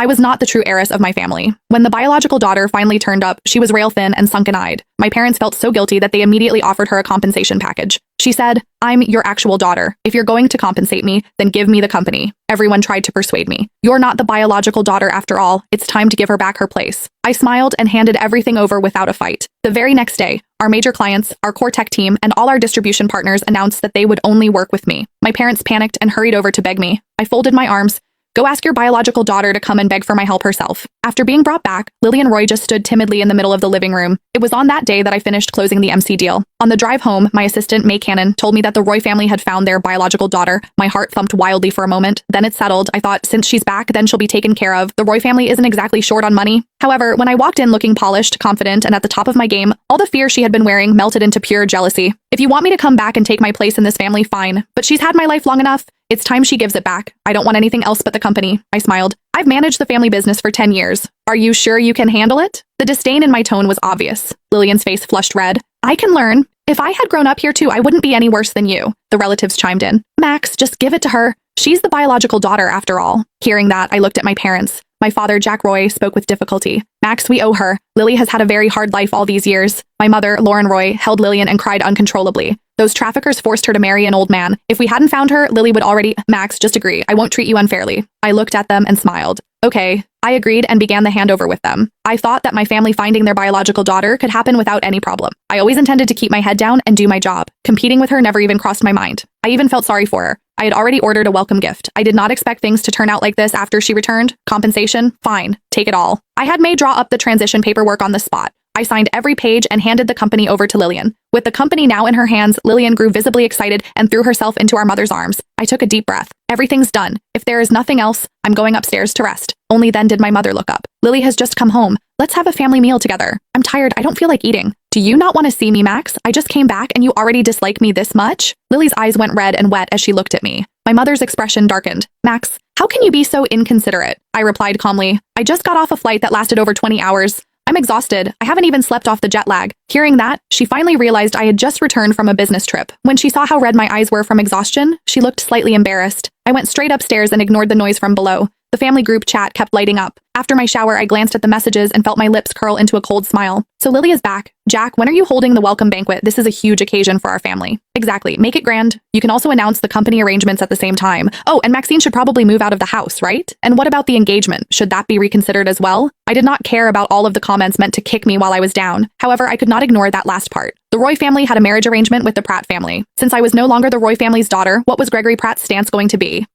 I was not the true heiress of my family. When the biological daughter finally turned up, she was rail-thin and sunken-eyed. My parents felt so guilty that they immediately offered her a compensation package. She said, "I'm your actual daughter. If you're going to compensate me, then give me the company." Everyone tried to persuade me. "You're not the biological daughter after all. It's time to give her back her place." I smiled and handed everything over without a fight. The very next day, our major clients, our core tech team, and all our distribution partners announced that they would only work with me. My parents panicked and hurried over to beg me. I folded my arms. "Go ask your biological daughter to come and beg for my help herself." After being brought back, Lily and Roy just stood timidly in the middle of the living room. It was on that day that I finished closing the MC deal. On the drive home, my assistant, May Cannon, told me that the Roy family had found their biological daughter. My heart thumped wildly for a moment. Then it settled. I thought, since she's back, then she'll be taken care of. The Roy family isn't exactly short on money. However, when I walked in looking polished, confident, and at the top of my game, all the fear she had been wearing melted into pure jealousy. "If you want me to come back and take my place in this family, fine. But she's had my life long enough. It's time she gives it back. I don't want anything else but the company." I smiled. "I've managed the family business for 10 years. Are you sure you can handle it?" The disdain in my tone was obvious. Lillian's face flushed red. "I can learn. If I had grown up here too, I wouldn't be any worse than you." The relatives chimed in. "Max, just give it to her. She's the biological daughter after all." Hearing that, I looked at my parents. My father, Jack Roy, spoke with difficulty. "Max, we owe her. Lily has had a very hard life all these years." My mother, Lauren Roy, held Lillian and cried uncontrollably. "Those traffickers forced her to marry an old man. If we hadn't found her, Lily would already—" "Max, just agree. I won't treat you unfairly." I looked at them and smiled. "Okay." I agreed and began the handover with them. I thought that my family finding their biological daughter could happen without any problem. I always intended to keep my head down and do my job. Competing with her never even crossed my mind. I even felt sorry for her. I had already ordered a welcome gift. I did not expect things to turn out like this after she returned. Compensation? Fine. Take it all. I had May draw up the transition paperwork on the spot. I signed every page and handed the company over to Lillian. With the company now in her hands, Lillian grew visibly excited and threw herself into our mother's arms. I took a deep breath. Everything's done. If there is nothing else, I'm going upstairs to rest. Only then did my mother look up. "Lily has just come home. Let's have a family meal together. I'm tired. I don't feel like eating." "Do you not want to see me, Max? I just came back and you already dislike me this much?" Lily's eyes went red and wet as she looked at me. My mother's expression darkened. "Max, how can you be so inconsiderate?" I replied calmly. "I just got off a flight that lasted over 20 hours. I'm exhausted. I haven't even slept off the jet lag." Hearing that, she finally realized I had just returned from a business trip. When she saw how red my eyes were from exhaustion, she looked slightly embarrassed. I went straight upstairs and ignored the noise from below. The family group chat kept lighting up. After my shower, I glanced at the messages and felt my lips curl into a cold smile. "So Lily is back. Jack, when are you holding the welcome banquet? This is a huge occasion for our family." "Exactly. Make it grand. You can also announce the company arrangements at the same time. Oh, and Maxine should probably move out of the house, right? And what about the engagement? Should that be reconsidered as well?" I did not care about all of the comments meant to kick me while I was down. However, I could not ignore that last part. The Roy family had a marriage arrangement with the Pratt family. Since I was no longer the Roy family's daughter, what was Gregory Pratt's stance going to be?